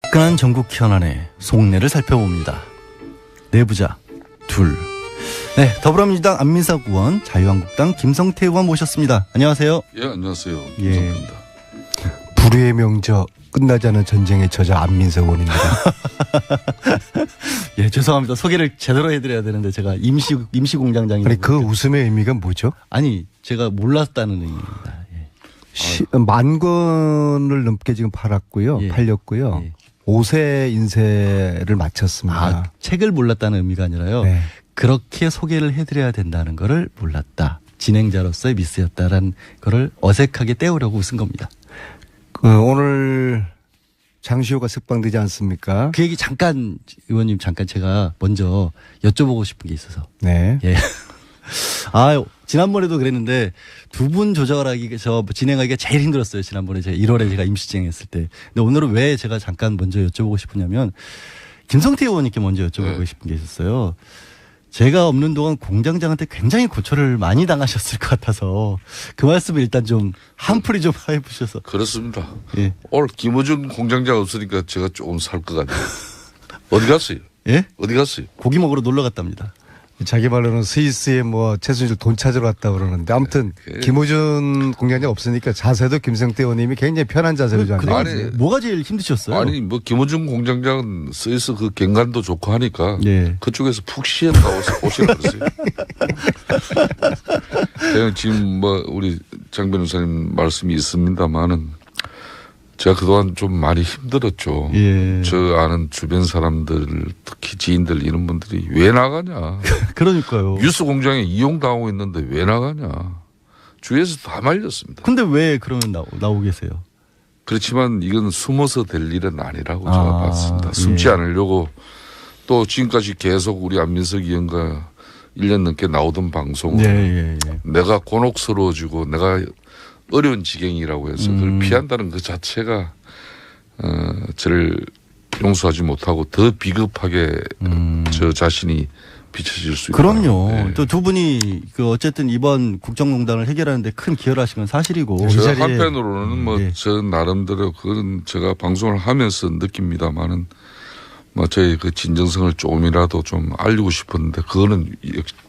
화끈한 전국 현안의 속내를 살펴봅니다. 내부자 둘. 네, 더불어민주당 안민석 의원, 자유한국당 김성태 의원 모셨습니다. 안녕하세요. 예, 안녕하세요. 예. 김성태입니다. 불의의 명저 끝나지 않은 전쟁의 저자 안민석 의원입니다. 예, 죄송합니다. 소개를 제대로 해드려야 되는데 제가 임시 공장장이. 아니 그 웃음의 의미가 뭐죠? 아니 제가 몰랐다는 의미입니다. 예. 만 권을 넘게 지금 팔았고요. 예. 팔렸고요. 예. 5세 인쇄를 마쳤습니다. 아, 책을 몰랐다는 의미가 아니라요. 네. 그렇게 소개를 해드려야 된다는 거를 몰랐다. 진행자로서의 미스였다라는 거를 어색하게 떼우려고 웃은 겁니다. 오늘 장시호가 석방되지 않습니까? 그 얘기 잠깐 의원님 잠깐 제가 먼저 여쭤보고 싶은 게 있어서. 네. 예. 아, 지난번에도 그랬는데 두 분 진행하기가 제일 힘들었어요. 지난번에 제가 1월에 제가 임시 진행했을 때. 근데 오늘은 왜 제가 잠깐 먼저 여쭤보고 싶으냐면 김성태 의원님께 먼저 여쭤보고 싶은 게 있었어요. 제가 없는 동안 공장장한테 굉장히 고초를 많이 당하셨을 것 같아서 그 말씀을 일단 좀 한풀이 좀 해보셔서. 그렇습니다. 예. 오늘 김어준 공장장 없으니까 제가 조금 살 것 같아요. 어디 갔어요? 예? 어디 갔어요? 고기 먹으러 놀러 갔답니다. 자기 말로는 스위스에 뭐 최순실 돈 찾으러 갔다 그러는데 아무튼 김호준 공장장 없으니까 자세도 김성태 의원님이 굉장히 편한 자세로 좀 근데 아니, 뭐가 제일 힘드셨어요? 아니 뭐 김어준 공장장은 스위스 그 경관도 좋고 하니까 예. 그쪽에서 푹 쉬었다 오시라 그랬어요. 지금 뭐 우리 장 변호사님 말씀이 있습니다만은 제가 그동안 좀 많이 힘들었죠. 예. 저 아는 주변 사람들 특히 지인들 이런 분들이 왜 나가냐. 그러니까요. 뉴스 공장에 이용당하고 있는데 왜 나가냐. 주위에서 다 말렸습니다. 근데 왜 그러면 나오고 계세요? 그렇지만 이건 숨어서 될 일은 아니라고 제가 봤습니다. 숨지 예. 않으려고 또 지금까지 계속 우리 안민석 의원과 1년 넘게 나오던 방송을 예. 내가 곤혹스러워지고 내가 어려운 지경이라고 해서 그걸 피한다는 그 자체가 저를 용서하지 못하고 더 비겁하게 저 자신이 비춰질 수 있다. 그럼요. 네. 또 두 분이 어쨌든 이번 국정농단을 해결하는데 큰 기여를 하신 건 사실이고. 저 한편으로는 뭐 예. 저 나름대로 그건 제가 방송을 하면서 느낍니다만은 뭐 저의 그 진정성을 조금이라도 좀 알리고 싶었는데 그거는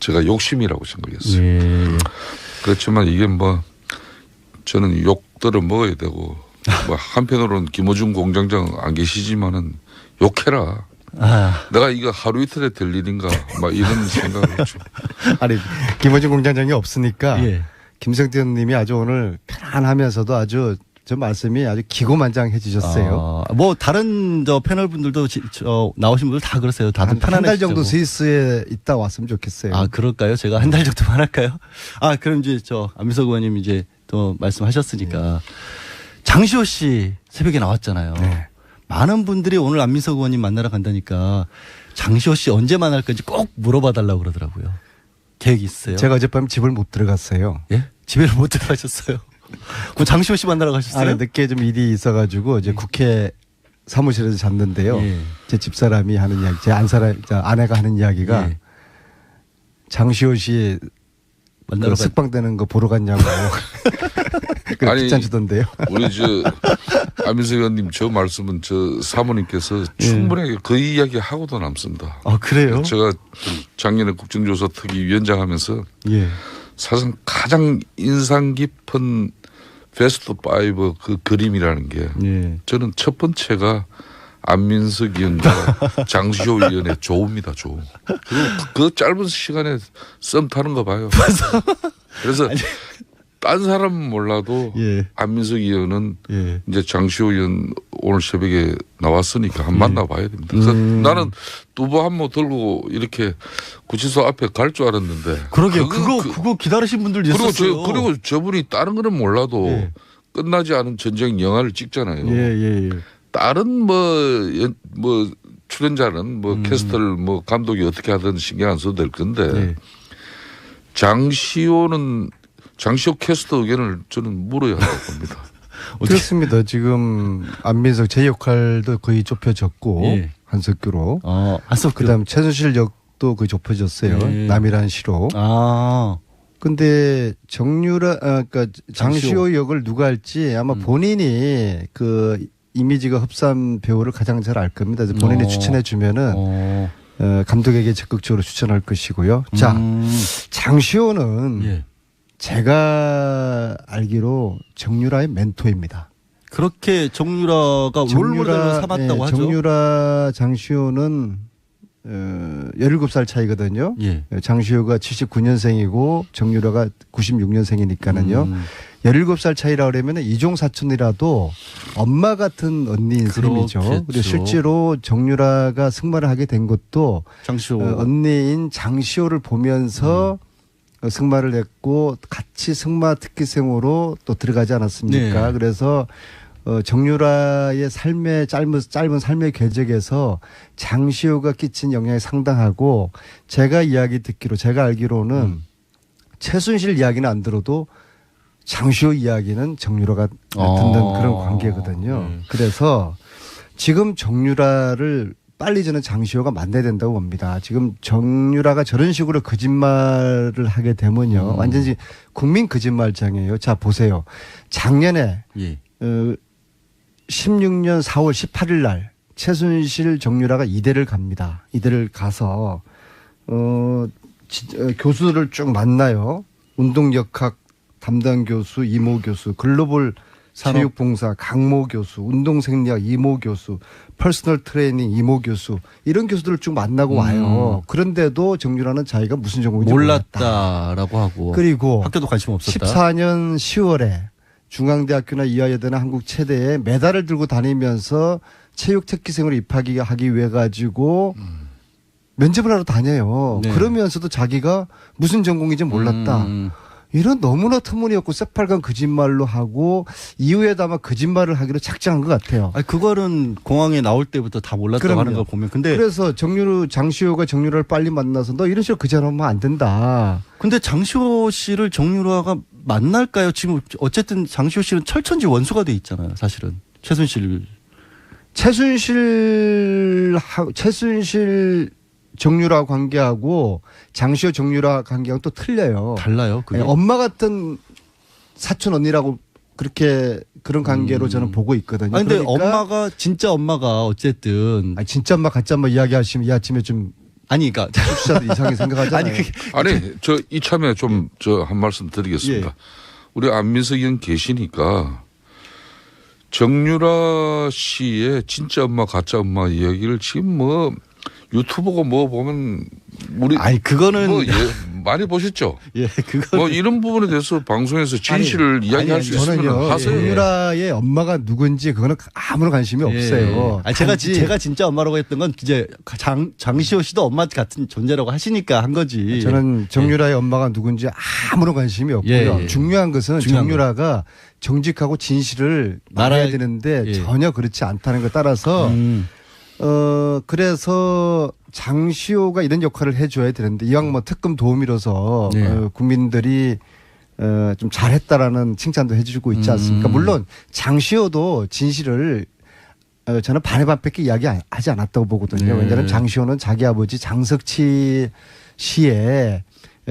제가 욕심이라고 생각했어요. 예. 그렇지만 이게 뭐 저는 욕들을 먹어야 되고 뭐 한편으로는 김어준 공장장 안 계시지만은 욕해라. 내가 이거 하루 이틀에 될 일인가 막 이런 생각을 했죠. 아니 김호준 공장장이 없으니까 예. 김성태 의원님이 아주 오늘 편안하면서도 아주 저 말씀이 아주 기고만장해지셨어요. 뭐 다른 패널 분들도 나오신 분들 다 그러세요. 다들 한 달 정도 편안해지고. 스위스에 있다 왔으면 좋겠어요. 아, 그럴까요? 제가 한 달 정도만 할까요? 아, 그럼 이제 안민석 의원님 이제 또 말씀하셨으니까 장시호 씨 새벽에 나왔잖아요. 네. 많은 분들이 오늘 안민석 의원님 만나러 간다니까 장시호 씨 언제 만날 건지 꼭 물어봐 달라고 그러더라고요. 계획이 있어요? 제가 어젯밤 집을 못 들어갔어요. 예? 집에를 못 들어가셨어요? 그럼 장시호 씨 만나러 가셨어요? 안에 늦게 좀 일이 있어가지고 이제 국회 사무실에서 잤는데요. 예. 제 집사람이 하는 이야기, 제 아내가 하는 이야기가 예. 장시호 씨 만나러 석방되는 거 보러 갔냐고. 아니, 귀찮으시던데요. 우리 안민석 의원님 저 말씀은 저 사모님께서 충분하게 그 이야기 하고도 남습니다. 아, 그래요? 제가 작년에 국정조사 특위 위원장 하면서 예. 사실 가장 인상 깊은 베스트 5 그 그림이라는 게 예. 저는 첫 번째가 안민석 의원과 장시호 의원의 조우입니다. 조우. 그리고 그 짧은 시간에 썸 타는 거 봐요. 그래서 딴 사람은 몰라도 예. 안민석 의원은 예. 이제 장시호 의원 오늘 새벽에 나왔으니까 한 만나봐야 됩니다. 그래서 나는 두부 한 모 들고 이렇게 구치소 앞에 갈 줄 알았는데. 그러게요. 그거 기다리신 분들도 있었어요. 그리고 저분이 다른 거는 몰라도 예. 끝나지 않은 전쟁 영화를 찍잖아요. 예. 다른 출연자는 캐스터를 감독이 어떻게 하든 신경 안 써도 될 건데 예. 장시호 캐스터 의견을 저는 물어야 한다고 봅니다. 그렇습니다. 지금 안민석 제 역할도 거의 좁혀졌고 예. 한석규로. 한석규. 그다음 최순실 역도 거의 좁혀졌어요. 예. 남이란 시로. 근데 그러니까 장시호 역을 누가 할지 아마 본인이 그 이미지가 흡사한 배우를 가장 잘 알 겁니다. 그래서 본인이 추천해 주면은 감독에게 적극적으로 추천할 것이고요. 자, 장시호는 예. 제가 알기로 정유라의 멘토입니다. 그렇게 정유라가 롤모델로 삼았다고 하죠. 정유라 장시호는 17살 차이거든요. 예. 장시호가 79년생이고 정유라가 96년생이니까는요. 17살 차이라 그러면 이종 사촌이라도 엄마 같은 언니인 셈이죠. 그리고 실제로 정유라가 승마를 하게 된 것도 장시호 언니인 장시호를 보면서 승마를 했고 같이 승마 특기생으로 또 들어가지 않았습니까? 네. 그래서 정유라의 삶의 짧은 삶의 궤적에서 장시호가 끼친 영향이 상당하고 제가 이야기 듣기로 제가 알기로는 최순실 이야기는 안 들어도 장시호 이야기는 정유라가 듣는 그런 관계거든요. 그래서 지금 정유라를 빨리 저는 장시호가 만나야 된다고 봅니다. 지금 정유라가 저런 식으로 거짓말을 하게 되면요. 완전히 국민 거짓말장이에요. 자, 보세요. 작년에 예. 16년 4월 18일 날 최순실 정유라가 이대를 갑니다. 이대를 가서 교수들을 쭉 만나요. 운동역학 담당 교수, 이모 교수, 글로벌 체육봉사 강모 교수, 운동생리학 이모 교수, 퍼스널 트레이닝 이모 교수 이런 교수들을 쭉 만나고 와요. 그런데도 정유라는 자기가 무슨 전공인지 몰랐다라고 하고 그리고 학교도 관심 없었다. 14년 10월에 중앙대학교나 이화여대나 한국체대에 메달을 들고 다니면서 체육 특기생으로 입학하기 위해 가지고 면접을 하러 다녀요. 네. 그러면서도 자기가 무슨 전공인지 몰랐다. 이런 너무나 터무니없고 새빨간 거짓말로 하고 이후에도 아마 거짓말을 하기로 작정한 것 같아요. 아니, 그거는 공항에 나올 때부터 다 몰랐다고 그럼요. 하는 걸 보면. 근데 그래서 장시호가 정유라를 빨리 만나서 너 이런 식으로 거짓말하면 안 된다. 근데 장시호 씨를 정유라가 만날까요? 지금 어쨌든 장시호 씨는 철천지 원수가 돼 있잖아요. 사실은 최순실 정유라 관계하고 장시호 정유라 관계하고 또 틀려요. 달라요. 그게. 엄마 같은 사촌 언니라고 그런 관계로 저는 보고 있거든요. 아니, 근데 그러니까 진짜 엄마가 어쨌든 아니, 진짜 엄마 가짜 엄마 이야기하시면 이 아침에 좀 아니 그러니까 청취자들 이상하게 생각하잖아요. 아니 저 이참에 좀 저 한 말씀 드리겠습니다. 예. 우리 안민석 의원 계시니까 정유라 씨의 진짜 엄마 가짜 엄마 이야기를 지금 뭐 유튜브고 뭐 보면 우리 아니 그거는 뭐 많이 보셨죠? 예, 그거 뭐 이런 부분에 대해서 방송에서 진실을 이야기할 수 있으면 저는요 하세요. 정유라의 엄마가 누군지 그거는 아무런 관심이 없어요. 아니, 제가 진짜 엄마라고 했던 건 이제 장시호 씨도 엄마 같은 존재라고 하시니까 한 거지. 저는 정유라의 엄마가 누군지 아무런 관심이 없고요. 예. 중요한 것은 정유라가 정직하고 진실을 말해야 되는데 전혀 그렇지 않다는 것 따라서 그래서 장시호가 이런 역할을 해줘야 되는데 이왕 뭐 특검 도우미로서 국민들이 좀 잘했다라는 칭찬도 해주고 있지 않습니까? 물론 장시호도 진실을 저는 반의 반밖에 이야기하지 않았다고 보거든요. 왜냐하면 장시호는 자기 아버지 장석치 씨의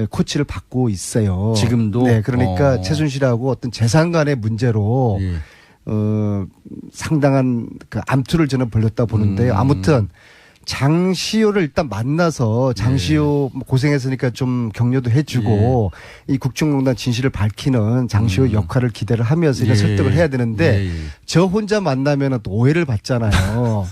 코치를 받고 있어요. 지금도? 네, 그러니까 최순실하고 어떤 재산 간의 문제로 상당한 그 암투를 저는 벌였다 보는데요. 아무튼 장시호를 일단 만나서 장시호 고생했으니까 좀 격려도 해주고 이 국정농단 진실을 밝히는 장시호 역할을 기대를 하면서 이런 설득을 해야 되는데 저 혼자 만나면 또 오해를 받잖아요.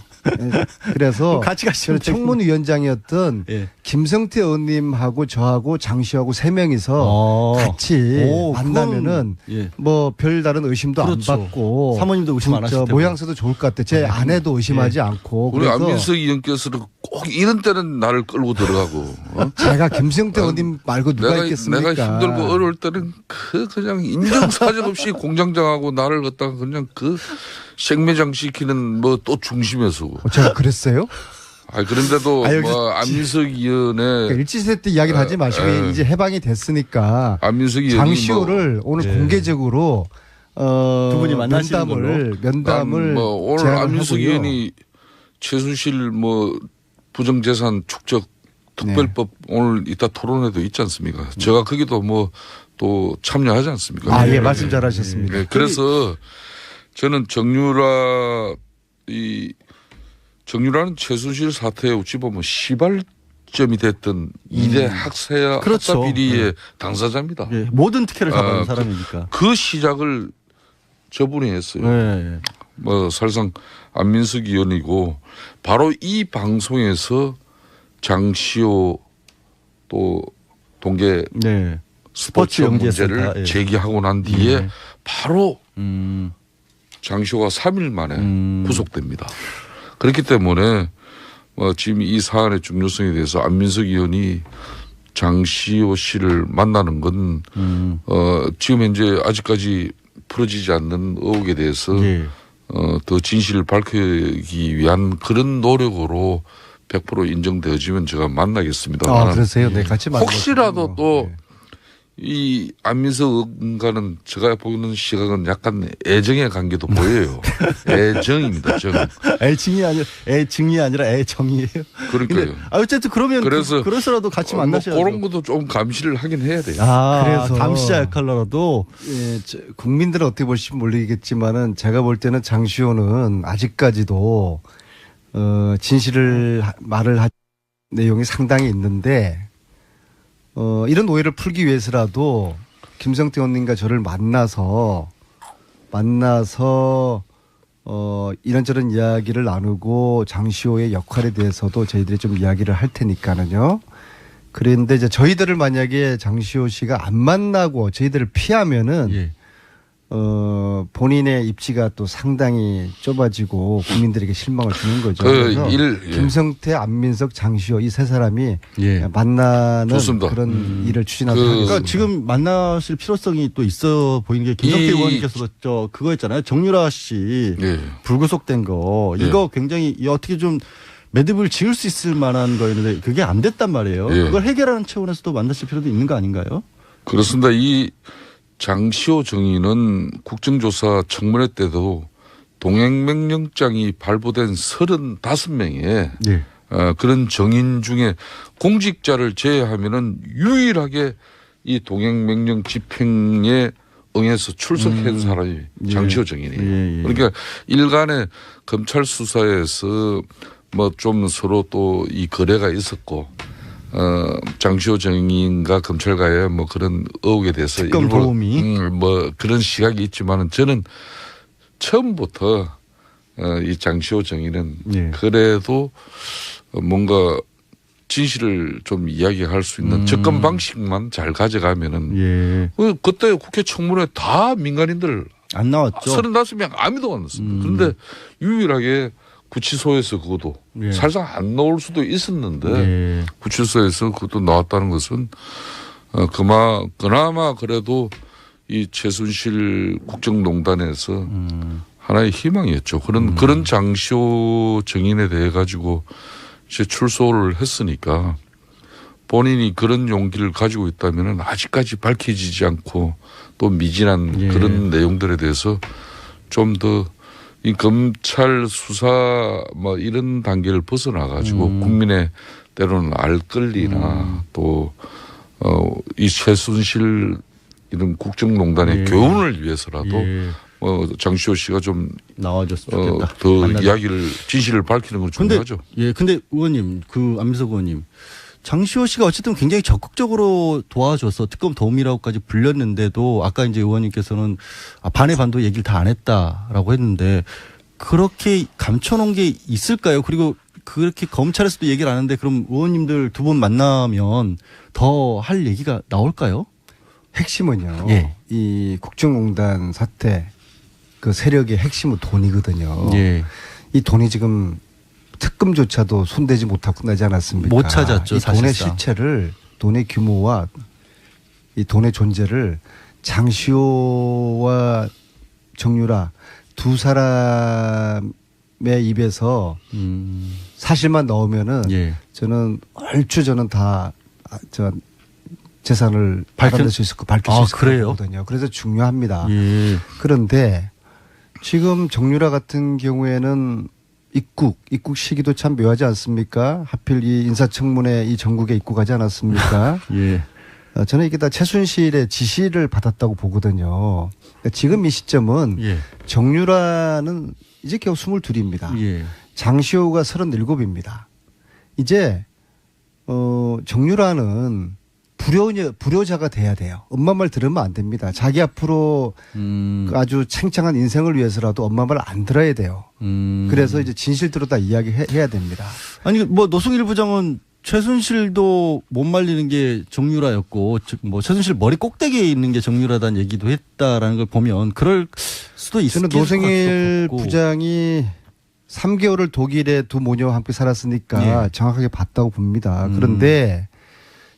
그래서 같이 가시면 청문위원장이었던 김성태 의원님하고 저하고 장시호하고 세 명이서 같이 만나면은 뭐 별다른 의심도 그렇죠. 안 받고 사모님도 의심 안 하실 테고 모양새도 좋을 것 같아. 제 아내도 의심하지 않고. 우리 그래서 안민석 의원께서는 꼭 이런 때는 나를 끌고 들어가고. 제가 김성태 의원님 말고 누가 있겠습니까? 내가 힘들고 어려울 때는 그냥 인정사정 없이 공장장하고 나를 갖다가 그냥 생매장 시키는 뭐 또 중심에서. 제가 그랬어요? 그런데도 뭐 안민석 의원의 그러니까 일치세 때 이야기를 하지 마시고 이제 해방이 됐으니까 안민석 의원이 장시호를 오늘 공개적으로 두 분이 만나시는 면담을 뭐 오늘 안민석 의원이 최순실 뭐 부정재산 축적 특별법 오늘 이따 토론회도 있지 않습니까? 제가 거기도 뭐 또 참여하지 않습니까? 예, 말씀 잘하셨습니다. 그래서 저는 정유라는 최순실 사태에 어찌 보면 시발점이 됐던 2대 학사야 그렇죠. 학사 비리의 당사자입니다. 예, 모든 특혜를 잡아온 사람이니까. 그 시작을 저분이 했어요. 네. 뭐 사실상 안민석 의원이고 바로 이 방송에서 장시호 또 동계 네. 스포츠 문제를 영재센터, 예. 제기하고 난 뒤에 바로 음. 장시호가 3일 만에 구속됩니다. 그렇기 때문에 지금 이 사안의 중요성에 대해서 안민석 의원이 장시호 씨를 만나는 건 지금 현재 아직까지 풀어지지 않는 의혹에 대해서 예. 더 진실을 밝히기 위한 그런 노력으로 100% 인정되어지면 제가 만나겠습니다. 아, 그러세요? 네, 같이 만나요. 혹시라도 또 네. 이 안민석 의원과는 제가 보는 시각은 약간 애정의 관계도 보여요. 애정입니다. 정. 애증이 아니라 애정이에요. 그러니까요. 근데 어쨌든 그러면 그래서 그래서라도 같이 만나셔야죠. 그런 것도 좀 감시를 하긴 해야 돼요. 그래서 감시자 역할로라도 예, 국민들은 어떻게 볼지 모르겠지만은 제가 볼 때는 장시호는 아직까지도 진실을 말을 할 내용이 상당히 있는데 이런 오해를 풀기 위해서라도 김성태 의원님과 저를 만나서 이런저런 이야기를 나누고 장시호의 역할에 대해서도 저희들이 좀 이야기를 할 테니까는요. 그런데 이제 저희들을 만약에 장시호 씨가 안 만나고 저희들을 피하면은 예. 본인의 입지가 또 상당히 좁아지고 국민들에게 실망을 주는 거죠. 그래서 예. 김성태, 안민석, 장시호 이 세 사람이 예. 만나는 좋습니다. 그런 일을 추진하도록 그- 하겠습니다. 그러니까 지금 만나실 필요성이 또 있어 보이는 게 김성태 의원님께서도 그거 있잖아요. 정유라 씨 예. 불구속된 거 이거 굉장히 어떻게 좀 매듭을 지을 수 있을 만한 거였는데 그게 안 됐단 말이에요. 예. 그걸 해결하는 차원에서도 만나실 필요도 있는 거 아닌가요? 그렇습니다. 이 장시호 정의는 국정조사 청문회 때도 동행명령장이 발부된 35명의 예. 그런 정인 중에 공직자를 제외하면은 유일하게 이 동행명령 집행에 응해서 출석한 사람이 장시호 정인이에요. 예, 예. 그러니까 일간의 검찰 수사에서 뭐 좀 서로 또 이 거래가 있었고 장시호 정인과 검찰과의 뭐 그런 의혹에 대해서 특검 일부 도움이. 뭐 그런 시각이 있지만은 저는 처음부터 이 장시호 정인은 예. 그래도 뭔가 진실을 좀 이야기할 수 있는 접근 방식만 잘 가져가면은 예. 그때 국회 청문회 다 민간인들 안 나왔죠. 35명 아무도 안 났습니다. 그런데 유일하게 구치소에서 그것도 예. 사실상 안 나올 수도 있었는데 예. 구치소에서 그것도 나왔다는 것은 그나마 그래도 이 최순실 국정농단에서 하나의 희망이었죠. 그런 장시호 정인에 대해 가지고 이제 출소를 했으니까 본인이 그런 용기를 가지고 있다면 아직까지 밝혀지지 않고 또 미진한 예. 그런 내용들에 대해서 좀 더 이 검찰 수사 뭐 이런 단계를 벗어나 가지고 국민의 때로는 알권리나 또 이 최순실 이런 국정농단의 예. 교훈을 위해서라도 예. 장시호 씨가 좀 나와줬으면 좋겠다. 더 만나자. 이야기를 진실을 밝히는 건 근데 중요하죠. 근데 의원님 안민석 의원님 장시호 씨가 어쨌든 굉장히 적극적으로 도와줘서 특검 도움이라고까지 불렸는데도 아까 이제 의원님께서는 반의 반도 얘기를 다 안 했다라고 했는데 그렇게 감춰놓은 게 있을까요? 그리고 그렇게 검찰에서도 얘기를 안 하는데 그럼 의원님들 두 분 만나면 더 할 얘기가 나올까요? 핵심은요. 예. 이 국정농단 사태 그 세력의 핵심은 돈이거든요. 예. 이 돈이 지금 특검조차도 손대지 못하고 끝나지 않았습니까? 못 찾았죠, 이 돈의 사실상. 실체를 돈의 규모와 이 돈의 존재를 장시호와 정유라 두 사람의 입에서 사실만 넣으면은 예. 저는 얼추 저는 다 재산을 받을 수 있을 거 밝힐 수 있을 그래요? 거거든요. 그래서 중요합니다. 예. 그런데 지금 정유라 같은 경우에는 입국 시기도 참 묘하지 않습니까? 하필 이 인사청문회 이 전국에 입국하지 않았습니까? 예. 저는 이게 다 최순실의 지시를 받았다고 보거든요. 그러니까 지금 이 시점은 예. 정유라는 이제 겨우 22입니다. 예. 장시호가 37입니다. 이제 정유라는 불효자가 돼야 돼요. 엄마 말 들으면 안 됩니다. 자기 앞으로 아주 챙창한 인생을 위해서라도 엄마 말 안 들어야 돼요. 그래서 이제 진실대로 다 이야기해야 됩니다. 아니 뭐 노승일 부장은 최순실도 못 말리는 게 정유라였고 뭐 최순실 머리 꼭대기에 있는 게 정유라다는 얘기도 했다라는 걸 보면 그럴 수도 있을 저는 것 노승일 같고. 부장이 3개월을 독일에 두 모녀와 함께 살았으니까 예. 정확하게 봤다고 봅니다. 그런데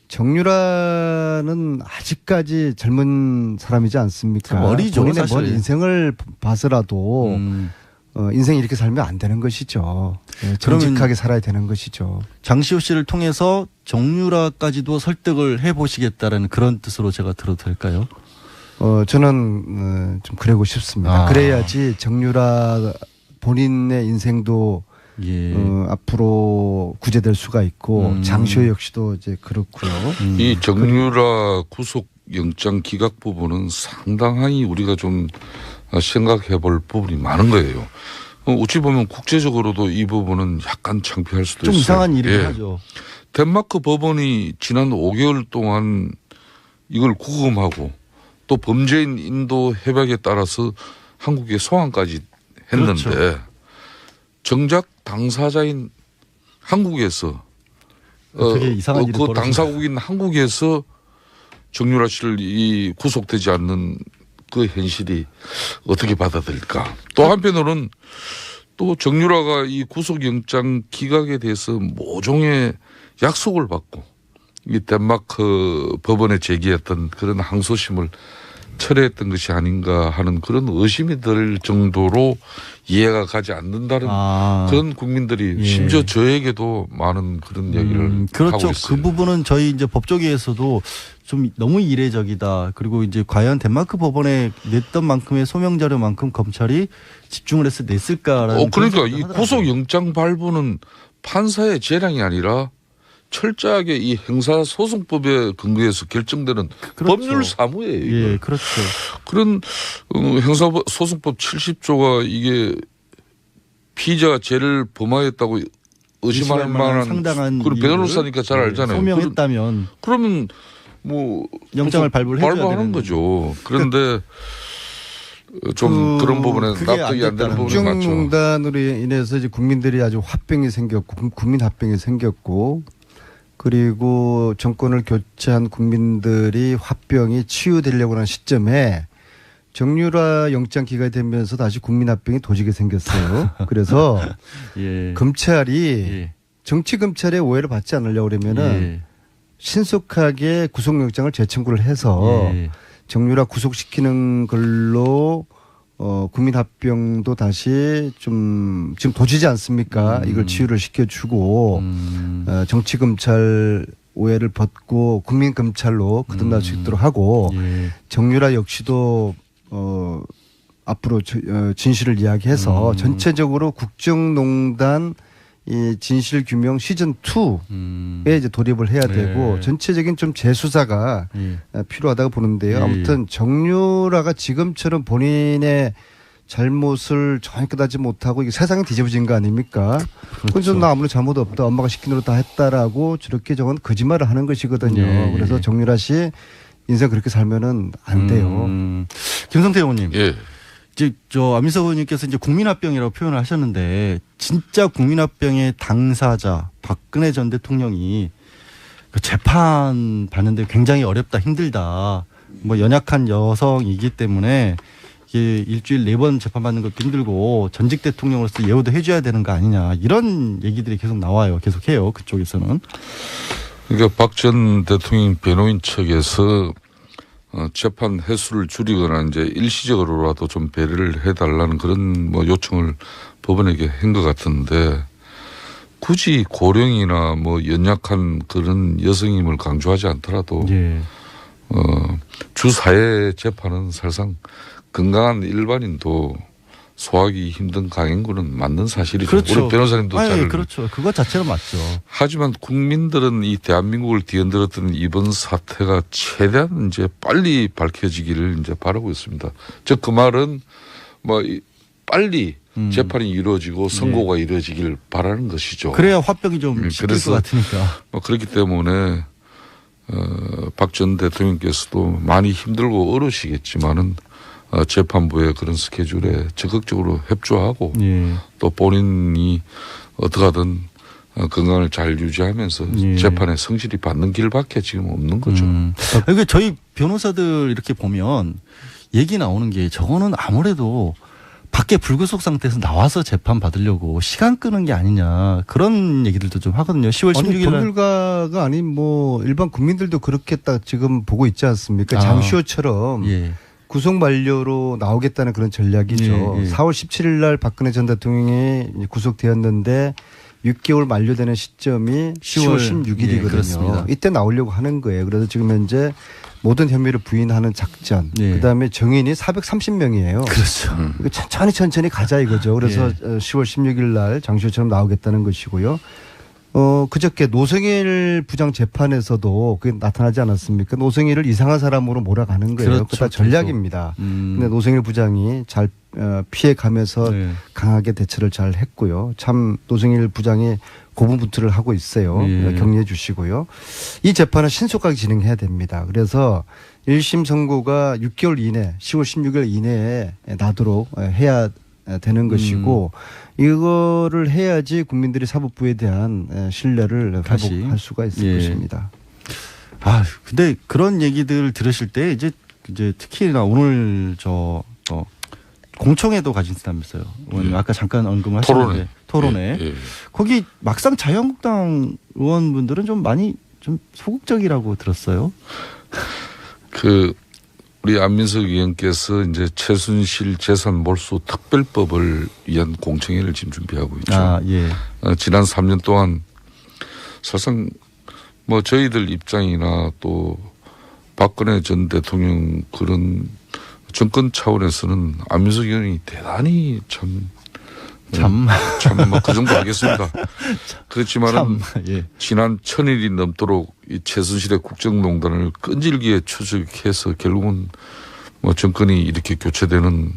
정유라는 아직까지 젊은 사람이지 않습니까? 참 어리죠, 본인의 사실. 먼 인생을 봐서라도 인생 이렇게 살면 안 되는 것이죠. 예, 정직하게 살아야 되는 것이죠. 장시호 씨를 통해서 정유라까지도 설득을 해보시겠다라는 그런 뜻으로 제가 들어도 될까요? 저는 좀 그러고 싶습니다. 그래야지 정유라 본인의 인생도 예. 앞으로 구제될 수가 있고 장시호 역시도 이제 그렇고요. 이 정유라 구속영장 기각 부분은 상당히 우리가 좀 생각해 볼 부분이 많은 거예요. 어찌 보면 국제적으로도 이 부분은 약간 창피할 수도 좀 있어요. 이상한 일이긴 예. 하죠. 덴마크 법원이 지난 5개월 동안 이걸 구금하고 또 범죄인 인도 협약에 따라서 한국에 소환까지 했는데 그렇죠. 정작 당사자인 한국에서 되게 이상한 일이 그 벌어진 당사국인 한국에서 정유라 씨를 이 구속되지 않는 그 현실이 어떻게 받아들일까? 또 한편으로는 또 정유라가 이 구속영장 기각에 대해서 모종의 약속을 받고 이 덴마크 법원에 제기했던 그런 항소심을 철회했던 것이 아닌가 하는 그런 의심이 들 정도로 이해가 가지 않는다는 그런 국민들이 예. 심지어 저에게도 많은 그런 얘기를 그렇죠. 하고 있어요. 그 부분은 저희 이제 법조계에서도 좀 너무 이례적이다. 그리고 이제 과연 덴마크 법원에 냈던 만큼의 소명 자료만큼 검찰이 집중을 해서 냈을까라는. 그러니까 그런 이 생각을 구속영장 발부는 판사의 재량이 아니라 철저하게 이 형사소송법에 근거해서 결정되는 그렇죠. 법률 사무예요. 이걸. 예, 그렇죠. 그런 형사소송법 70조가 이게 피의자가 죄를 범하였다고 의심할 만한 상당한 그리고 변호사니까 잘 알잖아요. 소명했다면 그러면 뭐 영장을 발부를 해줘야 발부하는 되는 거죠. 그런데 좀 그런 부분에 그게 납득이 안 되는 부분이 많죠. 국정농단으로 인해서 이제 국민들이 아주 화병이 생겼고 국민 합병이 생겼고 그리고 정권을 교체한 국민들이 화병이 치유되려고 하는 시점에 정유라 영장 기각이 되면서 다시 국민 합병이 도지게 생겼어요. 그래서 예. 검찰이 예. 정치 검찰의 오해를 받지 않으려고 그러면은 예. 신속하게 구속영장을 재청구를 해서 예. 정유라 구속시키는 걸로 국민합병도 다시 좀 지금 도지지 않습니까? 이걸 치유를 시켜주고 정치검찰 오해를 벗고 국민검찰로 거듭날 수 있도록 하고 예. 정유라 역시도 앞으로 진실을 이야기해서 전체적으로 국정농단 이 진실규명 시즌2에 이제 돌입을 해야 되고 네. 전체적인 좀 재수사가 필요하다고 보는데요. 예. 아무튼 정유라가 지금처럼 본인의 잘못을 전혀 깨닫지 못하고 이게 세상이 뒤집어진 거 아닙니까? 그건 좀 나 아무런 잘못 없다. 엄마가 시킨 대로 다 했다라고 저렇게 저건 거짓말을 하는 것이거든요. 예. 그래서 정유라 씨 인생 그렇게 살면은 안 돼요. 김성태 의원님. 예. 이제 안민석 의원님께서 이제 국민합병이라고 표현을 하셨는데 진짜 국민합병의 당사자 박근혜 전 대통령이 그 재판 받는데 굉장히 어렵다 힘들다. 뭐 연약한 여성이기 때문에 이게 일주일 4번 재판 받는 것도 힘들고 전직 대통령으로서 예우도 해줘야 되는 거 아니냐 이런 얘기들이 계속 나와요. 계속해요. 그쪽에서는. 그러니까 박 전 대통령 변호인 측에서 재판 횟수를 줄이거나 이제 일시적으로라도 좀 배려를 해달라는 그런 뭐 요청을 법원에게 한 것 같은데 굳이 고령이나 뭐 연약한 그런 여성임을 강조하지 않더라도 예. 주사회 재판은 사실상 건강한 일반인도 소화하기 힘든 강행군은 맞는 사실이죠. 그렇죠. 우리 변호사님도 잘 아니, 그렇죠. 그거 자체가 맞죠. 하지만 국민들은 이 대한민국을 뒤흔들었던 이번 사태가 최대한 이제 빨리 밝혀지기를 이제 바라고 있습니다. 즉 그 말은 뭐 빨리 재판이 이루어지고 선고가 이루어지길 바라는 것이죠. 그래야 화병이 좀 식힐 것 같으니까. 뭐 그렇기 때문에 박 전 대통령께서도 많이 힘들고 어려우시겠지만은 재판부의 그런 스케줄에 적극적으로 협조하고 예. 또 본인이 어떻게든 건강을 잘 유지하면서 예. 재판에 성실히 받는 길밖에 지금 없는 거죠. 그러니까 저희 변호사들 이렇게 보면 얘기 나오는 게 저거는 아무래도 밖에 불구속 상태에서 나와서 재판 받으려고 시간 끄는 게 아니냐 그런 얘기들도 좀 하거든요. 10월 16일 날. 법률가가 아닌 뭐 일반 국민들도 그렇게 딱 지금 보고 있지 않습니까? 장시호처럼 예. 구속 만료로 나오겠다는 그런 전략이죠. 예, 예. 4월 17일 날 박근혜 전 대통령이 구속되었는데 6개월 만료되는 시점이 10월 16일이거든요. 예, 그렇습니다. 이때 나오려고 하는 거예요. 그래서 지금 현재 모든 혐의를 부인하는 작전. 예. 그다음에 정인이 430명이에요. 그렇죠. 천천히 가자 이거죠. 그래서 예. 10월 16일 날 장시호처럼 나오겠다는 것이고요. 그저께 노승일 부장 재판에서도 그게 나타나지 않았습니까? 노승일을 이상한 사람으로 몰아가는 거예요. 그렇죠. 그게 다 전략입니다. 근데 노승일 부장이 잘 피해가면서 네. 강하게 대처를 잘 했고요. 참 노승일 부장이 고분분투를 하고 있어요. 예. 격려해 주시고요. 이 재판은 신속하게 진행해야 됩니다. 그래서 1심 선고가 6개월 이내 10월 16일 이내에 나도록 해야 되는 것이고 이거를 해야지 국민들이 사법부에 대한 신뢰를 다시. 회복할 수가 있을 예. 것입니다. 아, 근데 그런 얘기들 들으실 때 이제 특히나 오늘 공청회도 가진다면서요. 예. 아까 잠깐 언급을 하셨는데 토론회. 예. 거기 막상 자유한국당 의원분들은 좀 많이 좀 소극적이라고 들었어요. 우리 안민석 의원께서 이제 최순실 재산 몰수 특별법을 위한 공청회를 지금 준비하고 있죠. 아, 예. 지난 3년 동안 사실상 뭐 저희들 입장이나 또 박근혜 전 대통령 그런 정권 차원에서는 안민석 의원이 대단히 참 뭐 그 정도 하겠습니다. 그렇지만은 예. 지난 1000일이 넘도록 이 최순실의 국정농단을 끈질기게 추적해서 결국은 뭐 정권이 이렇게 교체되는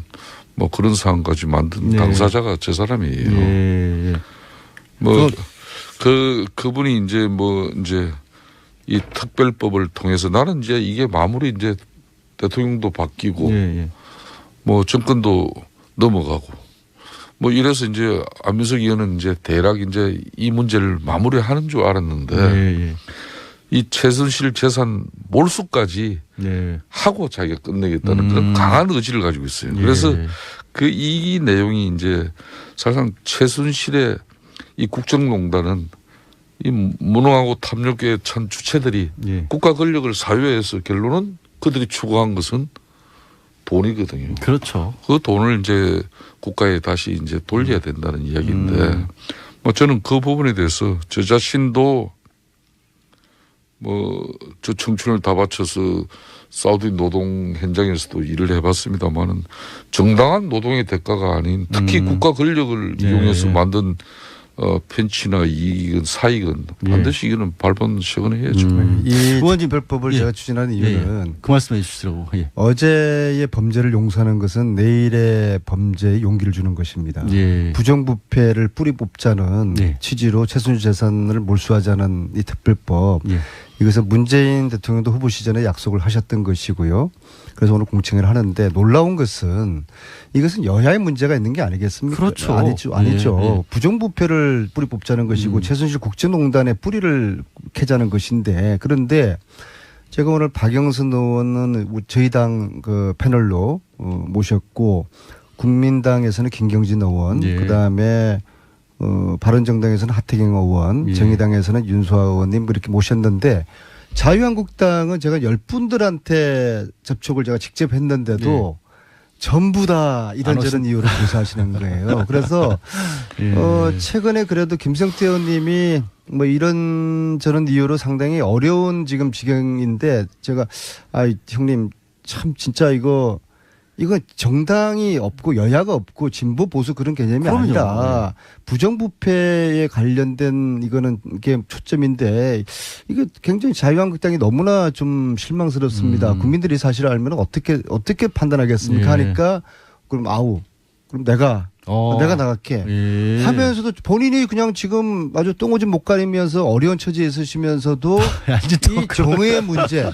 뭐 그런 상황까지 만든 네. 당사자가 저 사람이에요. 예. 뭐 그분이 이제 이 특별법을 통해서 나는 이제 이게 마무리 이제 대통령도 바뀌고 예. 뭐 정권도 넘어가고 뭐 이래서 이제 안민석 의원은 이제 대략 이제 이 문제를 마무리하는 줄 알았는데 예. 이 최순실 재산 몰수까지 예. 하고 자기가 끝내겠다는 그런 강한 의지를 가지고 있어요. 그래서 이 내용이 이제 사실상 최순실의 이 국정농단은 이 무능하고 탐욕의 찬 주체들이 예. 국가 권력을 사유해서 결론은 그들이 추구한 것은 돈이거든요. 그렇죠. 그 돈을 이제 국가에 다시 이제 돌려야 된다는 이야기인데 뭐 저는 그 부분에 대해서 저 자신도 뭐 저 청춘을 다 바쳐서 사우디 노동 현장에서도 일을 해봤습니다만은 정당한 노동의 대가가 아닌 특히 국가 권력을 이용해서 만든 편취나 이익은 사익은 반드시 이거는 발본 시건해야죠. 이 의원님 특별법을 제가 추진하는 이유는 그 말씀해 주시더라고. 예. 어제의 범죄를 용서하는 것은 내일의 범죄에 용기를 주는 것입니다. 예. 부정부패를 뿌리 뽑자는 예. 취지로 최순실 재산을 몰수하자는 이 특별법. 예. 이것을 문재인 대통령도 후보 시절에 약속을 하셨던 것이고요. 그래서 오늘 공청회를 하는데 놀라운 것은 이것은 여야의 문제가 있는 게 아니겠습니까? 그렇죠. 아니죠. 예. 부정부패를 뿌리 뽑자는 것이고 최순실 국정농단의 뿌리를 캐자는 것인데 그런데 제가 오늘 박영선 의원은 저희 당 그 패널로 모셨고 국민당에서는 김경진 의원 예. 그다음에 바른정당에서는 하태경 의원, 예. 정의당에서는 윤소아 의원님 이렇게 모셨는데 자유한국당은 제가 10분들한테 접촉을 제가 직접 했는데도 전부 다 이런저런 이유로 고소하시는 거예요. 그래서 최근에 그래도 김성태 의원님이 뭐 이런저런 이유로 상당히 어려운 지금 지경인데 제가 형님 참 진짜 이거 이건 정당이 없고 여야가 없고 진보 보수 그런 개념이 그럼요. 아니라 부정부패에 관련된 이거는 이게 초점인데 이게 굉장히 자유한국당이 너무나 좀 실망스럽습니다. 국민들이 사실을 알면 어떻게 판단하겠습니까? 예. 하니까 그럼 그럼 내가 나갈게 예. 하면서도 본인이 그냥 지금 아주 똥오줌 못 가리면서 어려운 처지에 있으시면서도 이 정의의 문제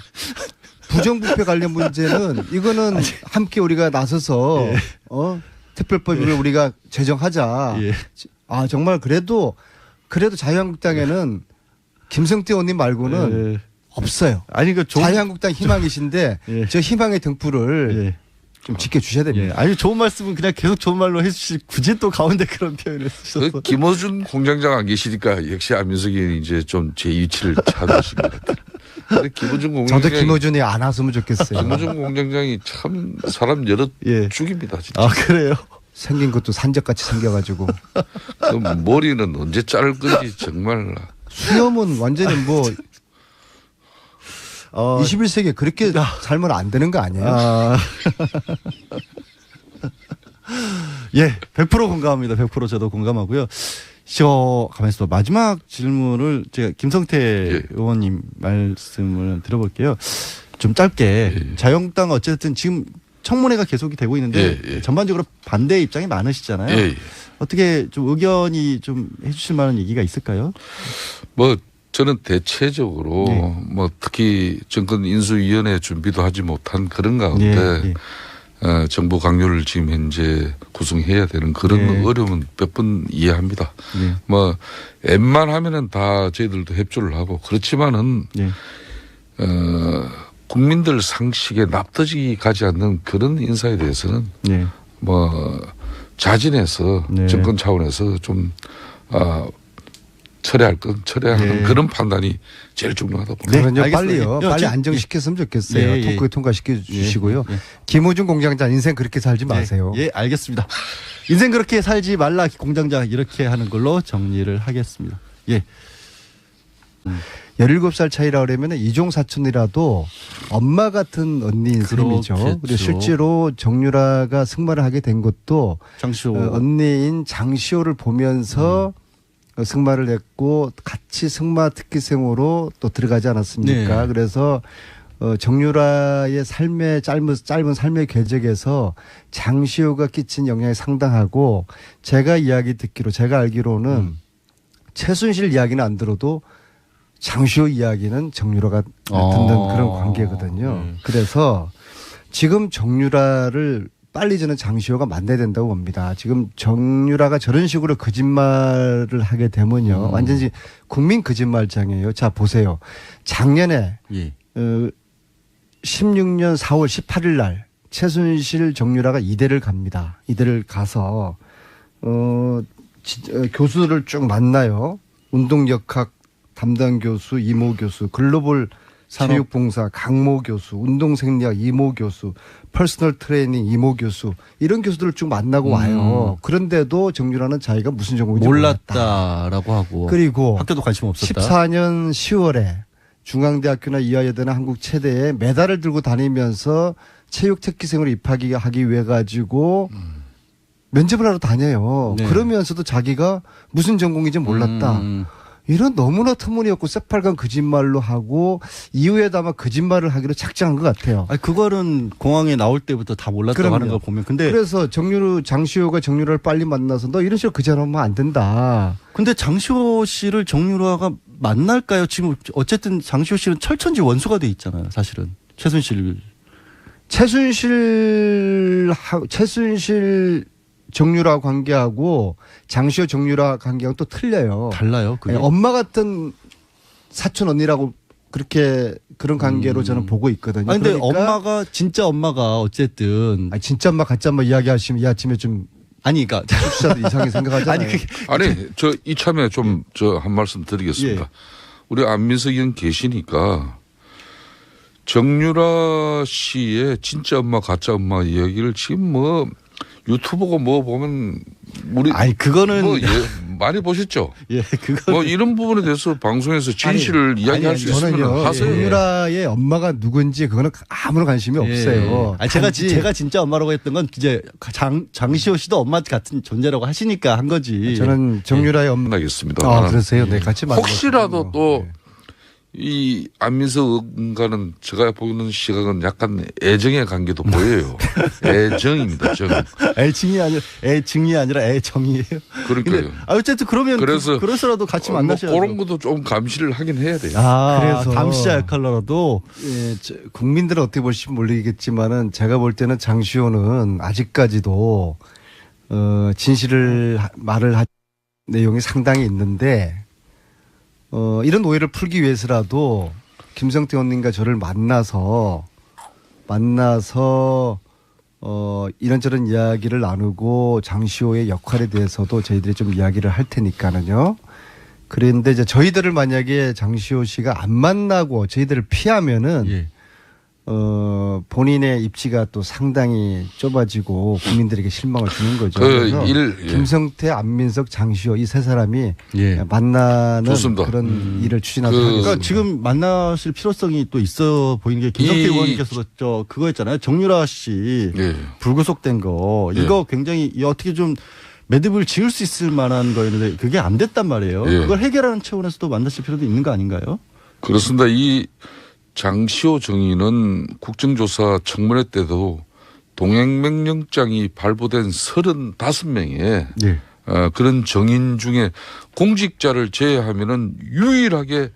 부정부패 관련 문제는 이거는 함께 우리가 나서서 예. 특별법을 우리가 제정하자. 예. 아 정말 그래도 자유한국당에는 김성태 의원님 말고는 예. 없어요. 아니 그 자유한국당 희망이신데 예. 저 희망의 등불을 예. 좀 지켜주셔야 됩니다. 예. 아니 좋은 말씀은 그냥 계속 좋은 말로 해주실 굳이 또 가운데 그런 표현을 쓰셔서 그 김어준 공장장 안 계시니까 역시 안민석이 이제 좀 제 위치를 찾으신 것 같아요. 근데 김어준 공장장이 저도 김어준이 안 왔으면 좋겠어요. 김어준 공장장이 참 사람 여러 예. 죽입니다. 진짜. 아 그래요? 생긴 것도 산적같이 생겨가지고 그 머리는 언제 자를 건지 정말. 수염은 완전히 뭐 21세기에 그렇게 아. 살면 안 되는 거 아니에요? 예, 100% 공감합니다. 100% 저도 공감하고요. 가만히 있어. 마지막 질문을 제가 김성태 예. 의원님 말씀을 들어볼게요. 좀 짧게 자유한국당 어쨌든 지금 청문회가 계속이 되고 있는데 예. 전반적으로 반대 입장이 많으시잖아요. 예. 어떻게 좀 의견이 좀 해주실 만한 얘기가 있을까요? 뭐 저는 대체적으로 네. 뭐 특히 정권 인수위원회 준비도 하지 못한 그런 가운데 예. 정부 강요를 지금 현재 구성해야 되는 그런 네. 어려움은 몇 번 이해합니다. 네. 뭐 웬만하면은 다 저희들도 협조를 하고 그렇지만은 네. 국민들 상식에 납득이 가지 않는 그런 인사에 대해서는 네. 뭐 자진해서 네. 정권 차원에서 좀 철회할 건 철회하는 네. 그런 판단이 제일 중요하다고 봅니다. 네, 그런요 알겠습니다. 빨리요. 예. 빨리 지금- 안정시켰으면 좋겠어요. 예, 예. 토크에 통과시켜 주시고요. 예. 김호준 공장장 인생 그렇게 살지 마세요. 예, 알겠습니다. 인생 그렇게 살지 말라 공장장 이렇게 하는 걸로 정리를 하겠습니다. 예. 17살 차이라 그러면 이종 사촌이라도 엄마 같은 언니인 셈이죠. 그렇겠죠. 그리고 실제로 정유라가 승마를 하게 된 것도 장시호 언니인 장시호를 보면서 승마를 했고 같이 승마 특기생으로 또 들어가지 않았습니까? 네. 그래서 정유라의 삶의 짧은 삶의 궤적에서 장시호가 끼친 영향이 상당하고 제가 알기로는 최순실 이야기는 안 들어도 장시호 이야기는 정유라가 듣는 그런 관계거든요. 네. 그래서 지금 정유라를 빨리 저는 장시호가 만나야 된다고 봅니다. 지금 정유라가 저런 식으로 거짓말을 하게 되면요. 완전히 국민 거짓말장이에요. 자, 보세요. 작년에 예. 16년 4월 18일 날 최순실 정유라가 이대를 갑니다. 이대를 가서 교수들을 쭉 만나요. 운동역학 담당 교수, 이모 교수, 글로벌 체육봉사 강모 교수, 운동생리학 이모 교수, 퍼스널 트레이닝 이모 교수 이런 교수들을 쭉 만나고 와요. 그런데도 정유라는 자기가 무슨 전공인지 몰랐다. 몰랐다라고 하고 그리고 학교도 관심 없었다. 14년 10월에 중앙대학교나 이화여대나 한국체대에 메달을 들고 다니면서 체육 특기생으로 입학하기 위해 가지고 면접을 하러 다녀요. 네. 그러면서도 자기가 무슨 전공인지 몰랐다. 이런 너무나 터무니없고 새빨간 거짓말로 하고 이후에도 아마 거짓말을 하기로 작정한 것 같아요. 아니 그거는 공항에 나올 때부터 다 몰랐다고 그럼요. 하는 걸 보면 근데 그래서 장시호가 정유라를 빨리 만나서 너 이런 식으로 거짓말하면 안 된다. 근데 장시호 씨를 정유라가 만날까요? 지금 어쨌든 장시호 씨는 철천지 원수가 돼 있잖아요. 사실은 최순실 정유라 관계하고 장시호 정유라 관계하고 또 틀려요. 달라요. 그게. 아니, 엄마 같은 사촌 언니라고 그렇게 그런 관계로 저는 보고 있거든요. 아니, 근데 그러니까 진짜 엄마가 어쨌든 아니, 진짜 엄마 가짜 엄마 이야기하시면 이 아침에 좀 아니 그러니까 청취자들 이상하게 생각하잖아요. 아니 저 이참에 좀 저 한 말씀 드리겠습니다. 예. 우리 안민석 의원 계시니까 정유라 씨의 진짜 엄마 가짜 엄마 이야기를 지금 뭐 유튜브고 뭐 보면 우리 아니 그거는 뭐 많이 보셨죠? 예, 그거 뭐 이런 부분에 대해서 방송에서 진실을 이야기할 수 있으면 저는요, 하세요. 정유라의 엄마가 누군지 그거는 아무런 관심이 없어요. 아니, 제가 진짜 엄마라고 했던 건 이제 장시호 씨도 엄마 같은 존재라고 하시니까 한 거지. 저는 정유라의 엄마. 만나겠습니다. 아, 그러세요? 네, 같이 만나. 혹시라도 또 이 안민석 의원과는 제가 보는 시각은 약간 애정의 관계도 보여요. 애정입니다. 정. 애증이 아니라 애정이에요. 그러니까요. 어쨌든 그러면 그래서 그래서라도 같이 만나셔야죠. 그런 것도 좀 감시를 하긴 해야 돼요. 그래서 감시자 역할로라도 예, 국민들은 어떻게 보실지 모르겠지만은 제가 볼 때는 장시호는 아직까지도 진실을 말을 할 내용이 상당히 있는데 이런 오해를 풀기 위해서라도 김성태 의원님과 저를 만나서 이런저런 이야기를 나누고 장시호의 역할에 대해서도 저희들이 좀 이야기를 할 테니까는요. 그런데 이제 저희들을 만약에 장시호 씨가 안 만나고 저희들을 피하면은 예. 본인의 입지가 또 상당히 좁아지고 국민들에게 실망을 주는 거죠. 그래서 김성태, 안민석, 장시호 이 세 사람이 만나는 좋습니다. 그런 일을 추진하도록 하겠습니다. 그러니까 지금 만나실 필요성이 또 있어 보이는 게 김성태 의원님께서도 그거 했잖아요. 정유라 씨 불구속된 거 이거 굉장히 어떻게 좀 매듭을 지을 수 있을 만한 거였는데 그게 안 됐단 말이에요. 그걸 해결하는 차원에서도 만나실 필요도 있는 거 아닌가요? 그렇습니다. 이 장시호 정의는 국정조사 청문회 때도 동행명령장이 발부된 35명의 그런 정인 중에 공직자를 제외하면은 유일하게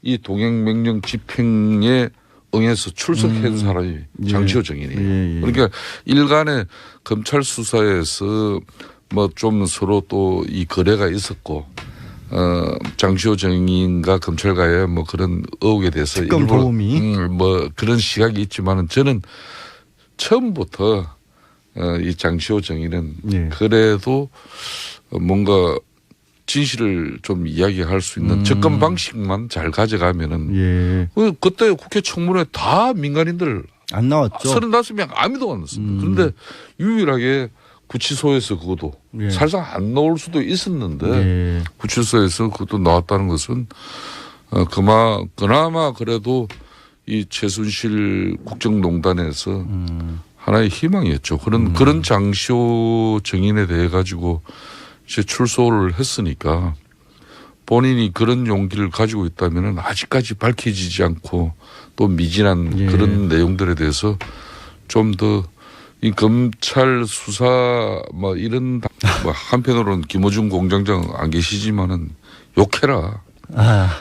이 동행명령 집행에 응해서 출석한 사람이 장시호 정인이에요. 그러니까 일간의 검찰 수사에서 뭐 좀 서로 또 이 거래가 있었고 장시호 정인과 검찰과의 뭐 그런 의혹에 대해서 특검 도움이 뭐 그런 시각이 있지만은 저는 처음부터 이 장시호 정인은 그래도 뭔가 진실을 좀 이야기할 수 있는 접근 방식만 잘 가져가면은 그때 국회 청문회 다 민간인들 안 나왔죠. 35명 아무도 안 나왔습니다. 그런데 유일하게 구치소에서 그것도 사실상 안 나올 수도 있었는데 구치소에서 그것도 나왔다는 것은 그나마 그래도 이 최순실 국정농단에서 하나의 희망이었죠. 그런 장시호 정인에 대해 가지고 이제 출소를 했으니까 본인이 그런 용기를 가지고 있다면은 아직까지 밝혀지지 않고 또 미진한 그런 내용들에 대해서 좀 더 이 검찰 수사 뭐 이런 뭐 한편으로는 김어준 공장장 안 계시지만은 욕해라.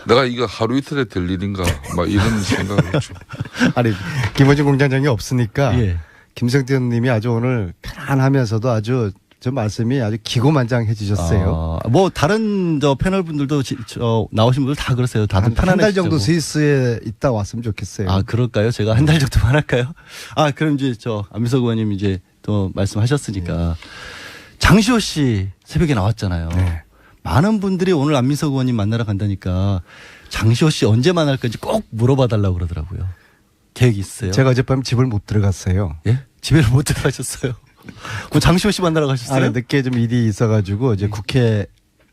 내가 이거 하루 이틀에 될 일인가 막 이런 생각을 했죠. 아니 김어준 공장장이 없으니까 김성태 의원님이 아주 오늘 편안하면서도 아주 저 말씀이 아주 기고만장해지셨어요. 뭐 다른 패널 분들도 나오신 분들 다 그러세요. 다들 편안해. 한 달 정도 스위스에 있다 왔으면 좋겠어요. 아 그럴까요? 제가 한 달 정도만 할까요? 그럼 이제 안민석 의원님 이제 또 말씀하셨으니까 장시호 씨 새벽에 나왔잖아요. 많은 분들이 오늘 안민석 의원님 만나러 간다니까 장시호 씨 언제 만날 건지 꼭 물어봐 달라고 그러더라고요. 계획이 있어요? 제가 어젯밤 집을 못 들어갔어요. 예? 집에를 못 들어가셨어요? 그 장시호 씨 만나러 가셨어요? 늦게 좀 일이 있어가지고 이제 국회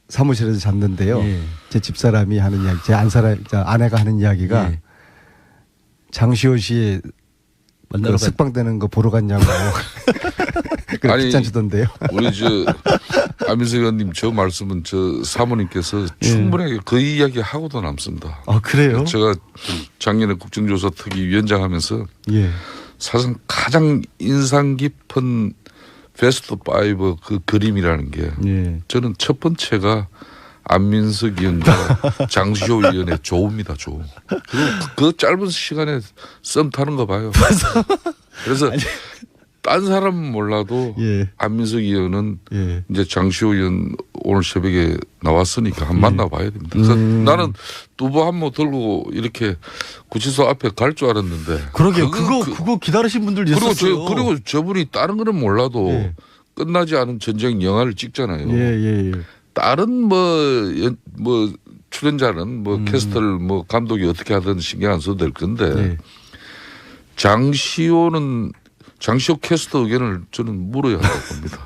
사무실에서 잤는데요. 제 집사람이 하는 이야기, 제 아내가 하는 이야기가 장시호 씨 만나러 석방되는 거 보러 갔냐고. 칭찬 주던데요. 우리 안민석 의원님 저 말씀은 저 사모님께서 충분하게 그 이야기 하고도 남습니다. 아 그래요? 제가 작년에 국정조사 특위 위원장 하면서 사실상 가장 인상 깊은 베스트 5 그 그림이라는 게 저는 첫 번째가 안민석 의원과 장시호 의원의 조우입니다. 조우. 그 짧은 시간에 썸 타는 거 봐요. 그래서 딴 사람은 몰라도 안민석 의원은 이제 장시호 의원 오늘 새벽에 나왔으니까 한번 만나봐야 됩니다. 그래서 나는 두부 한 모 들고 이렇게 구치소 앞에 갈 줄 알았는데. 그러게요. 그거 기다리신 분들도 있었어요. 그리고 저분이 다른 거는 몰라도 끝나지 않은 전쟁 영화를 찍잖아요. 다른 뭐 출연자는 뭐 캐스터를 뭐 감독이 어떻게 하든 신경 안 써도 될 건데 장시호 캐스터 의견을 저는 물어야 한다고 봅니다.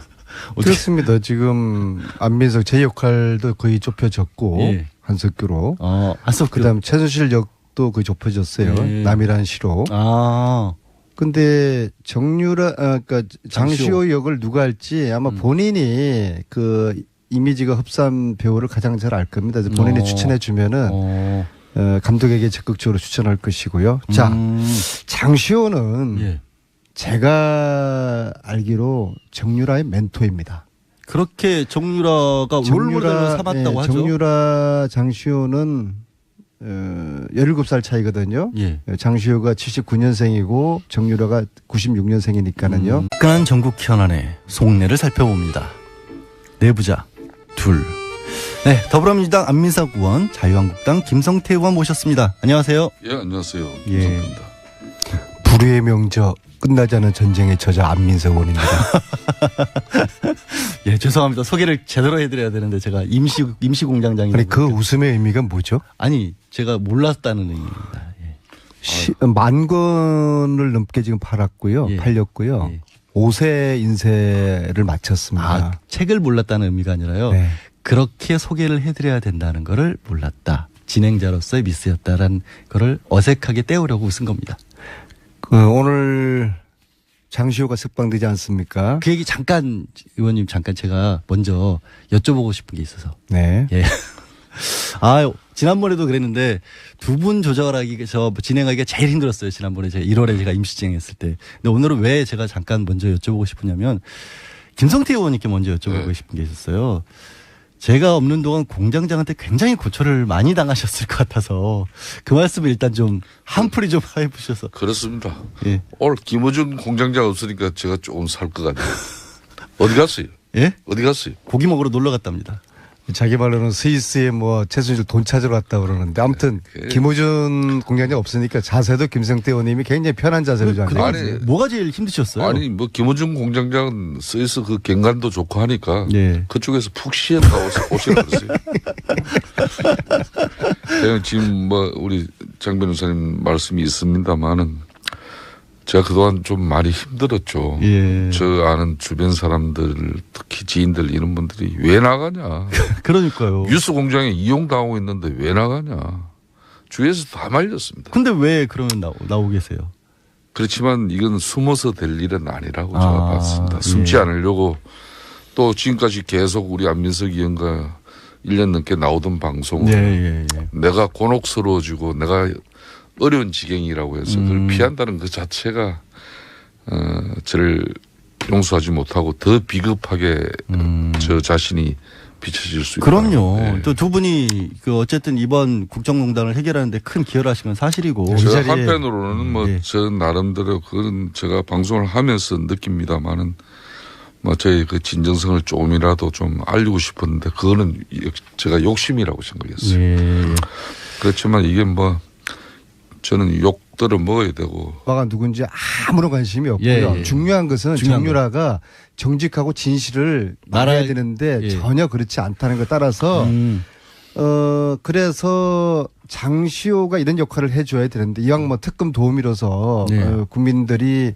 그렇습니다. 지금 안민석 제 역할도 거의 좁혀졌고 예. 한석규로. 한석규. 그다음 최순실 역도 거의 좁혀졌어요. 예. 남이란 시로. 근데 그러니까 장시호 역을 누가 할지 아마 본인이 그 이미지가 흡사한 배우를 가장 잘 알 겁니다. 그래서 본인이 추천해 주면은 감독에게 적극적으로 추천할 것이고요. 자, 장시호는 예. 제가 알기로 정유라의 멘토입니다. 그렇게 정유라가 롤모델로 삼았다고 하죠. 정유라 장시호는 17살 차이거든요. 예. 장시호가 79년생이고 정유라가 96년생이니까는요. 화끈한 전국 현안의 속내를 살펴봅니다. 내부자 둘. 네, 더불어민주당 안민석 의원, 자유한국당 김성태 의원 모셨습니다. 안녕하세요. 예, 안녕하세요. 예. 김성태입니다. 불의의 명저 끝나지 않은 전쟁의 저자 안민석 의원입니다. 예, 죄송합니다. 소개를 제대로 해드려야 되는데 제가 임시 공장장이. 아니 그 웃음의 의미가 뭐죠? 아니 제가 몰랐다는 의미입니다. 예. 10,000권을 넘게 지금 팔았고요. 예. 팔렸고요. 예. 5세 인쇄를 마쳤습니다. 책을 몰랐다는 의미가 아니라요. 네. 그렇게 소개를 해드려야 된다는 거를 몰랐다. 진행자로서의 미스였다라는 거를 어색하게 떼우려고 쓴 겁니다. 오늘 장시호가 석방되지 않습니까? 그 얘기 잠깐 의원님 잠깐 제가 먼저 여쭤보고 싶은 게 있어서. 네. 예. 지난번에도 그랬는데 두 분 진행하기가 제일 힘들었어요. 지난번에 제가 1월에 제가 임시 진행했을 때. 근데 오늘은 왜 제가 잠깐 먼저 여쭤보고 싶으냐면 김성태 의원님께 먼저 여쭤보고 싶은 게 있었어요. 제가 없는 동안 공장장한테 굉장히 고초를 많이 당하셨을 것 같아서 그 말씀을 일단 좀 한풀이 좀 해보셔서. 그렇습니다. 예. 오늘 김어준 공장장 없으니까 제가 조금 살 것 같네요. 어디 갔어요? 예? 어디 갔어요? 고기 먹으러 놀러 갔답니다. 자기 말로는 스위스에 뭐 최순실 돈 찾으러 왔다 그러는데 아무튼 김호준 공장장 없으니까 자세도 김성태 의원님이 굉장히 편한 자세로 좀 아니, 뭐가 제일 힘드셨어요? 아니 뭐 김어준 공장장은 스위스 그 경관도 좋고 하니까 예. 그쪽에서 푹 쉬었다 오시라 그랬어요. 지금 뭐 우리 장 변호사님 말씀이 있습니다만은 제가 그동안 좀 많이 힘들었죠. 예. 저 아는 주변 사람들 특히 지인들 이런 분들이 왜 나가냐. 그러니까요. 뉴스 공장에 이용당하고 있는데 왜 나가냐. 주위에서 다 말렸습니다. 근데 왜 그러면 나오고 계세요? 그렇지만 이건 숨어서 될 일은 아니라고 제가 봤습니다. 숨지 예. 않으려고 또 지금까지 계속 우리 안민석 의원과 1년 넘게 나오던 방송을 예. 내가 곤혹스러워지고 내가 어려운 지경이라고 해서 그걸 피한다는 그 자체가 저를 용서하지 못하고 더 비겁하게 저 자신이 비춰질 수 있다. 그럼요. 네. 또 두 분이 어쨌든 이번 국정농단을 해결하는데 큰 기여를 하신 건 사실이고. 저 자리에- 한편으로는 뭐 예. 저 나름대로 그건 제가 방송을 하면서 느낍니다만은 뭐 저희 그 진정성을 조금이라도 좀 알리고 싶었는데 그거는 제가 욕심이라고 생각했어요. 예. 그렇지만 이게 뭐 저는 욕들을 먹어야 되고 오빠가 누군지 아무런 관심이 없고요. 예. 중요한 것은 중요한 정유라가 정직하고 진실을 말해야 되는데 예. 전혀 그렇지 않다는 것 따라서 그래서 장시호가 이런 역할을 해줘야 되는데 이왕 뭐 특검 도우미로서 네. 국민들이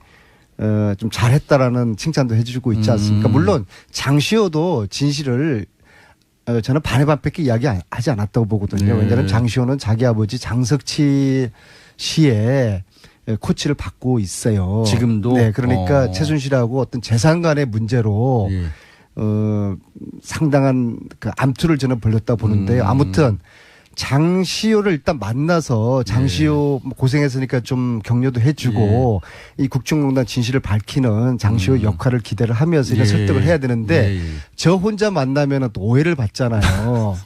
좀 잘했다라는 칭찬도 해주고 있지 않습니까? 물론 장시호도 진실을 저는 반에 반밖에 이야기하지 않았다고 보거든요. 네. 왜냐하면 장시호는 자기 아버지 장석치 씨의 코치를 받고 있어요. 지금도? 네, 그러니까 최순실하고 어떤 재산 간의 문제로 예. 상당한 그 암투를 저는 벌렸다 보는데요. 아무튼 장시호를 일단 만나서 장시호 고생했으니까 좀 격려도 해주고 이 국정농단 진실을 밝히는 장시호 역할을 기대를 하면서 이런 설득을 해야 되는데 저 혼자 만나면 또 오해를 받잖아요.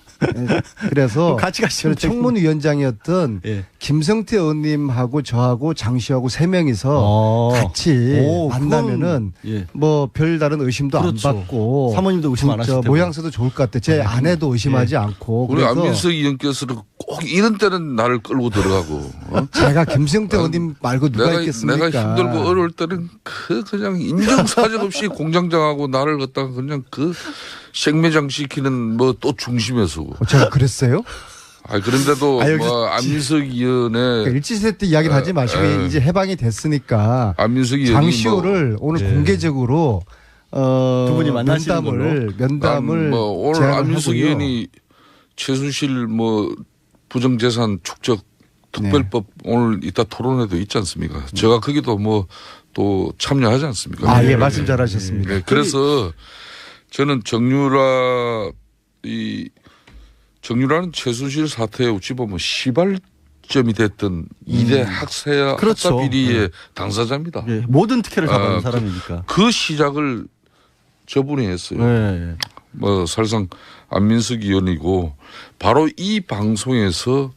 그래서 같이 가시면 저는 청문위원장이었던 예. 김성태 의원님하고 저하고 장시호하고 세 명이서 같이 만나면은 예. 뭐 별다른 의심도 그렇죠. 안 받고 사모님도 의심 안 하실 테고. 모양새도 좋을 것 같아. 제 아내도 의심하지 않고. 우리 그래서 안민석 의원께서는 꼭 이런 때는 나를 끌고 들어가고 제가 김성태 의원님 말고 누가 있겠습니까? 내가 힘들고 어려울 때는 그냥 인정사정 없이 공장장하고 나를 갖다가 그냥 그 생매장 시키는 뭐 또 중심에 서고. 제가 그랬어요? 그런데도 여기서 뭐 안민석 의원의 그러니까 일지세 때 이야기를 하지 마시고 이제 해방이 됐으니까 안민석 의원이 장시호를 오늘 공개적으로 두 분이 만나시는 면담을 뭐 오늘 제안을 안민석 하고요. 의원이 최순실 뭐 부정재산 축적 특별법 오늘 이따 토론회도 있지 않습니까? 제가 거기도 뭐 또 참여하지 않습니까? 아, 예, 말씀 잘하셨습니다. 네, 그래서 저는 정유라는 최순실 사태에 어찌 보면 시발점이 됐던 2대 학사 그렇죠. 학사 비리의 당사자입니다. 예, 모든 특혜를 잡아온 아, 사람이니까. 그 시작을 저분이 했어요. 예. 뭐 사실상 안민석 의원이고 바로 이 방송에서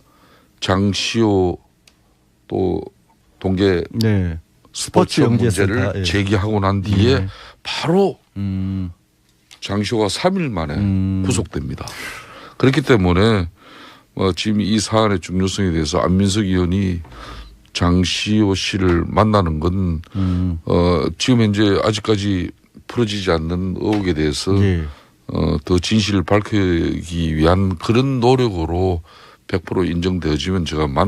장시호 또 동계 네. 스포츠 문제를 연계센터, 예. 제기하고 난 뒤에 네. 바로 음. 장시호가 3일 만에 구속됩니다. 그렇기 때문에 지금 이 사안의 중요성에 대해서 안민석 의원이 장시호 씨를 만나는 건 지금 현재 아직까지 풀어지지 않는 의혹에 대해서 예. 더 진실을 밝히기 위한 그런 노력으로 100% 인정되어지면 제가